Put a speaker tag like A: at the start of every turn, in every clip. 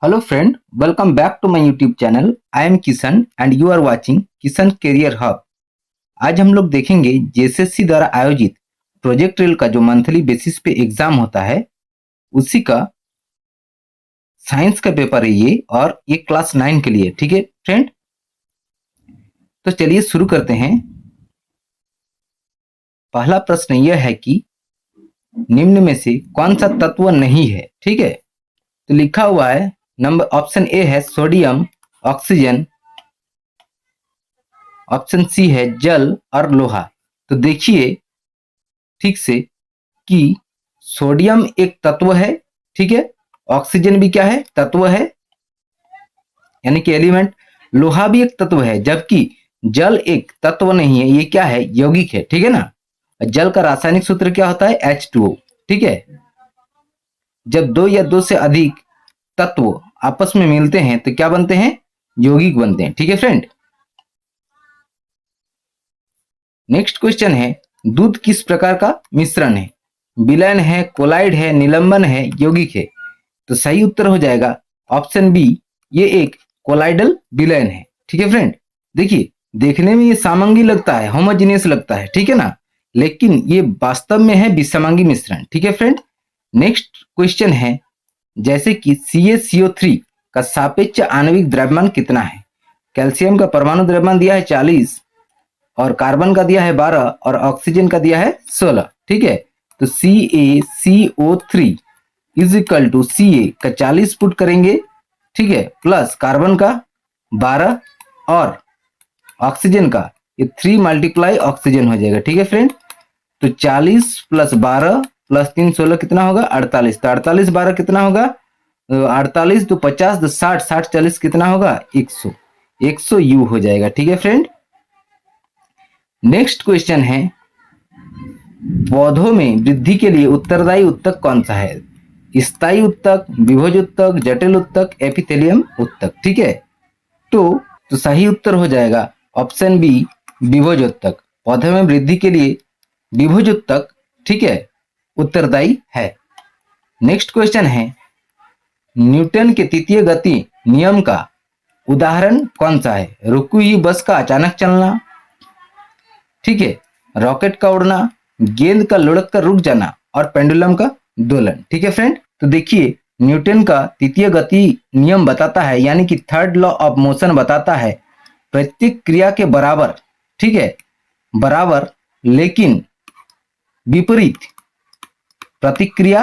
A: Hello friend, welcome back to my YouTube channel. I am Kishan and you are watching Kishan career hub. आज हम लोग देखेंगे JSSC द्वारा आयोजित प्रोजेक्ट रेल का जो मंथली बेसिस पे एग्जाम होता है उसी का साइंस का पेपर है ये, और ये क्लास 9 के लिए। ठीक है फ्रेंड, तो चलिए शुरू करते हैं। पहला प्रश्न यह है कि निम्न में से कौन सा तत्व नहीं है। ठीक है, तो लिखा हुआ है नंबर ऑप्शन ए है सोडियम, ऑक्सीजन, ऑप्शन सी है जल और लोहा। तो देखिए ठीक से कि सोडियम एक तत्व है, ठीक है, ऑक्सीजन भी क्या है, तत्व है यानी कि एलिमेंट, लोहा भी एक तत्व है, जबकि जल एक तत्व नहीं है, ये क्या है, यौगिक है। ठीक है ना। जल का रासायनिक सूत्र क्या होता है, H2O। ठीक है, जब दो या दो से अधिक तत्व आपस में मिलते हैं तो क्या बनते हैं, यौगिक बनते हैं। ठीक है फ्रेंड। नेक्स्ट क्वेश्चन है दूध किस प्रकार का मिश्रण है, विलयन है, कोलाइड है, निलंबन है, यौगिक है। तो सही उत्तर हो जाएगा ऑप्शन बी, ये एक कोलाइडल विलयन है। ठीक है फ्रेंड, देखिए देखने में ये सामंगी लगता है, होमोजेनियस लगता है, ठीक है ना, लेकिन ये वास्तव में है विषमांगी मिश्रण। ठीक है फ्रेंड। नेक्स्ट क्वेश्चन है जैसे कि CaCO3 का सापेक्ष आणविक द्रव्यमान कितना है। कैल्शियम का परमाणु द्रव्यमान दिया है 40 और कार्बन का दिया है 12 और ऑक्सीजन का दिया है 16। ठीक है, तो CaCO3 is equal to Ca का 40 पुट करेंगे, ठीक है, प्लस कार्बन का 12 और ऑक्सीजन का ये 3 मल्टीप्लाई ऑक्सीजन हो जाएगा। ठीक है फ्रेंड, तो 40 प्लस 12 प्लस 3 16 कितना होगा, 48। तो 48 12 कितना होगा, 48 तो 50 तो 60 60 40 कितना होगा, 100 100 U हो जाएगा। ठीक है फ्रेंड। नेक्स्ट क्वेश्चन है पौधों में वृद्धि के लिए उत्तरदायी उत्तक कौन सा है, स्थायी उत्तक, विभोज उत्तक, जटिल उत्तक, एपिथेलियम उत्तक। ठीक है, तो सही उत्तर हो जाएगा ऑप्शन बी, विभोज उत्तक। पौधे में वृद्धि के लिए विभोज उत्तक, ठीक है, उत्तरदायी है। नेक्स्ट क्वेश्चन है न्यूटन के तृतीय गति नियम का उदाहरण कौन सा है, रुकी हुई बस का अचानक चलना, ठीक है, रॉकेट का उड़ना, गेंद का लुढ़क कर रुक जाना और पेंडुलम का दोलन। ठीक है फ्रेंड, तो देखिए न्यूटन का तृतीय गति नियम बताता है, यानी कि थर्ड लॉ ऑफ मोशन बताता है प्रत्येक क्रिया के बराबर, ठीक है, बराबर लेकिन विपरीत प्रतिक्रिया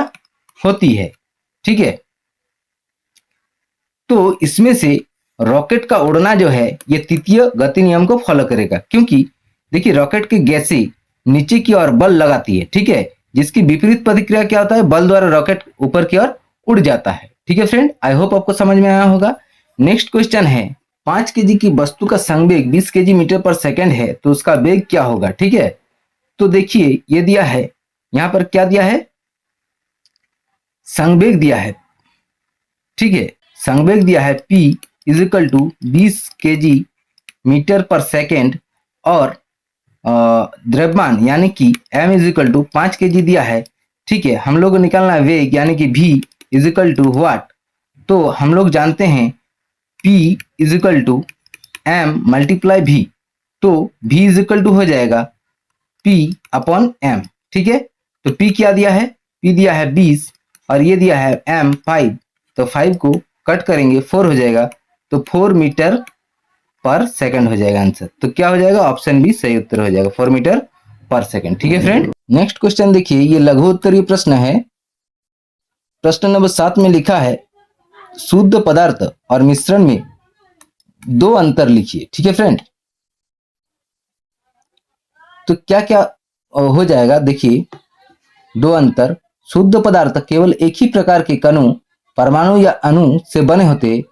A: होती है। ठीक है, तो इसमें से रॉकेट का उड़ना जो है ये तृतीय गति नियम को फॉलो करेगा, क्योंकि देखिए रॉकेट की गैसें नीचे की ओर बल लगाती है, ठीक है, जिसकी विपरीत प्रतिक्रिया क्या होता है, बल द्वारा रॉकेट ऊपर की ओर उड़ जाता है। ठीक है फ्रेंड, आई होप आपको समझ में आया होगा। नेक्स्ट क्वेश्चन है 5 केजी की वस्तु का संवेग 20 केजी मीटर पर सेकंड है, तो उसका वेग क्या होगा। ठीक है, तो देखिए ये दिया है, यहां पर क्या दिया है, संवेग दिया है, ठीक है, संवेग दिया है P is equal to 20 KG meter per second और द्रव्यमान यानी कि M is equal to 5 KG दिया है। ठीक है, हम लोग को निकालना है वेग यानी कि V is equal to what, तो हम लोग जानते हैं P is equal to M multiply V, तो V इज इक्वल टू हो जाएगा P अपॉन M। ठीक है, तो P क्या दिया है, P दिया है 20 और ये दिया है M 5, तो 5 को कट करेंगे 4 हो जाएगा, तो 4 मीटर पर सेकंड हो जाएगा आंसर। तो क्या हो जाएगा, ऑप्शन बी सही उत्तर हो जाएगा, 4 मीटर पर सेकंड। ठीक है फ्रेंड। नेक्स्ट क्वेश्चन देखिए, ये लघु उत्तरीय प्रश्न है। प्रश्न नंबर 7 में लिखा है शुद्ध पदार्थ और मिश्रण में 2 अंतर लिखिए। ठीक है फ्रेंड, तो क्या क्या हो जाएगा, देखिए 2 अंतर, शुद्ध पदार्थ केवल एक ही प्रकार के कणों, परमाणु या अणु से बने होते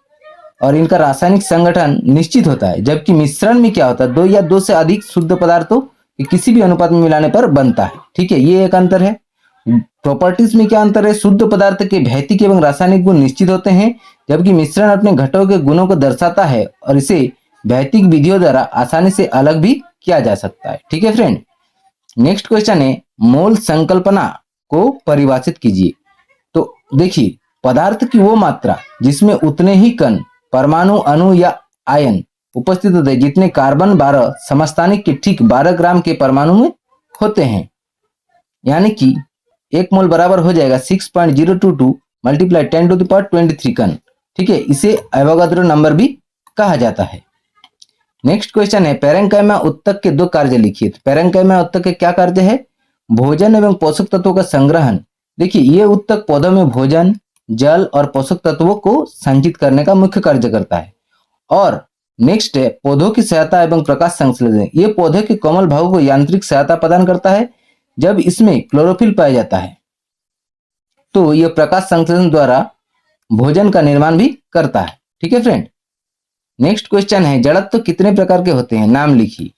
A: और इनका रासायनिक संगठन निश्चित होता है, जबकि मिश्रण में क्या होता है, 2 या 2 से अधिक शुद्ध पदार्थों के किसी भी अनुपात में मिलाने पर बनता है। ठीक है, ये एक अंतर है। प्रॉपर्टीज में क्या अंतर है, शुद्ध पदार्थ के भौतिक एवं रासायनिक गुण निश्चित होते हैं, जबकि मिश्रण अपने घटकों के गुणों को दर्शाता है और इसे भौतिक विधियों द्वारा आसानी से अलग भी किया जा सकता है। ठीक है फ्रेंड। नेक्स्ट क्वेश्चन है मोल संकल्पना को परिभाषित कीजिए। तो देखिए पदार्थ की वो मात्रा जिसमें उतने ही कण, परमाणु, अणु या आयन उपस्थित होते हैं जितने कार्बन 12 समस्थानिक के ठीक 12 ग्राम के परमाणु में होते हैं। यानी कि 1 मोल बराबर हो जाएगा 6.022 मल्टीप्लाई 10 टू द पावर 23 कण। ठीक है, इसे एवोगाद्रो नंबर भी कहा जाता है। नेक्स्ट क्वेश्चन है, पैरेंकाइमा उत्तक के 2 कार्य लिखिए। तो पैरेंकाइमा उत्तक के क्या कार्य है? भोजन एवं पोषक तत्वों का संग्रहण। देखिए, ये उत्तक पौधों में भोजन, जल और पोषक तत्वों को संचित करने का मुख्य कार्य करता है। और नेक्स्ट है, पौधों की सहायता एवं प्रकाश संश्लेषण। ये पौधे के कोमल भागों को यांत्रिक सहायता प्रदान करता है। जब इसमें क्लोरोफिल पाया जाता है तो यह प्रकाश संश्लेषण द्वारा भोजन का निर्माण भी करता है। ठीक है फ्रेंड। नेक्स्ट क्वेश्चन है, जड़त्व कितने प्रकार के होते हैं? नाम लिखिए।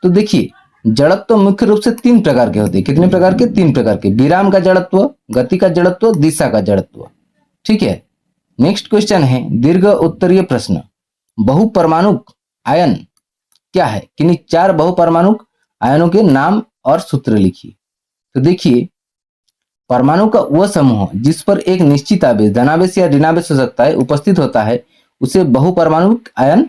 A: तो देखिए, जड़त्व मुख्य रूप से 3 प्रकार के होते हैं। कितने प्रकार के? 3 प्रकार के। विराम का जड़त्व, गति का जड़त्व, दिशा का जड़त्व। ठीक है। नेक्स्ट क्वेश्चन है, दीर्घ उत्तरीय प्रश्न, बहुपरमाणुक आयन क्या है? किन्हीं 4 बहुपरमाणुक आयनों के नाम और सूत्र लिखिए। तो देखिए, परमाणु का वह समूह जिस पर एक निश्चित आवेश, धनावेश या ऋणावेश हो सकता है, उपस्थित होता है, उसे बहुपरमाणुक आयन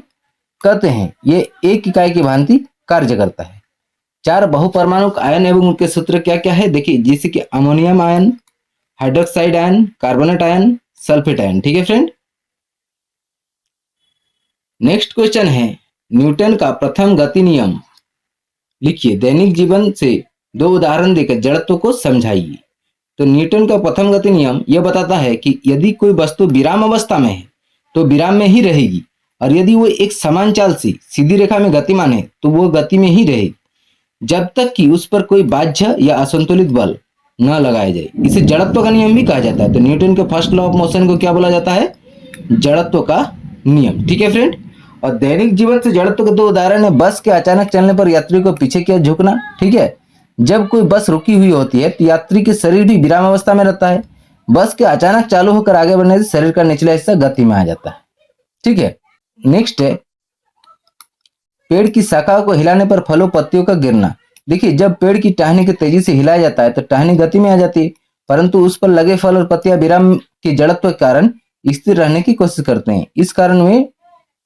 A: कहते हैं। ये एक इकाई की भांति कार्य करता है। 4 बहुपरमाणुक आयन एवं उनके सूत्र क्या क्या है? देखिए, जैसे कि ammonium ion, hydroxide ion, carbonate ion, sulphate ion. ठीक है फ्रेंड। नेक्स्ट क्वेश्चन है, न्यूटन का प्रथम गति नियम लिखिए। दैनिक जीवन से 2 उदाहरण देकर जड़त्व को समझाइए। तो न्यूटन का प्रथम गति नियम यह बताता है कि यदि कोई वस्तु विराम अवस्था में है तो विराम में ही रहेगी, और यदि वो एक समान चाल से सीधी रेखा में गतिमान है तो वो गति में ही रहेगी जब तक कि उस पर कोई बाह्य या असंतुलित बल न लगाया जाए। इसे जड़त्व का नियम भी कहा जाता है। तो न्यूटन के फर्स्ट लॉ ऑफ मोशन को क्या बोला जाता है? जड़त्व का नियम। ठीक है फ्रेंड। और दैनिक जीवन से जड़त्व के 2 उदाहरण है, बस के अचानक चलने पर यात्री को पीछे की ओर झुकना। ठीक है, जब कोई बस रुकी हुई होती है तो यात्री के शरीर भी विराम अवस्था में रहता है। बस के अचानक चालू होकर आगे बढ़ने से शरीर का निचला हिस्सा गति में आ जाता है। ठीक है। नेक्स्ट है, पेड़ की शाखाओं को हिलाने पर फलों पत्तियों का गिरना। देखिए, जब पेड़ की टहनी को तेजी से हिलाया जाता है तो टहनी गति में आ जाती है, परंतु उस पर लगे फल और पत्तियां विराम के जड़त्व के कारण स्थिर रहने की कोशिश करते हैं। इस कारण वे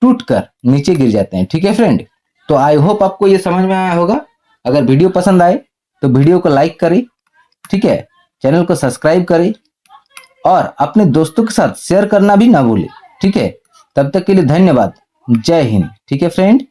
A: टूटकर नीचे गिर जाते हैं। ठीक है फ्रेंड। तो आई होप आपको ये समझ में आया होगा। अगर वीडियो पसंद आए तो वीडियो को लाइक करें। ठीक है, चैनल को सब्सक्राइब करें और अपने दोस्तों के साथ शेयर करना भी ना भूलें। ठीक है, तब तक के लिए धन्यवाद। जय हिंद। ठीक है फ्रेंड।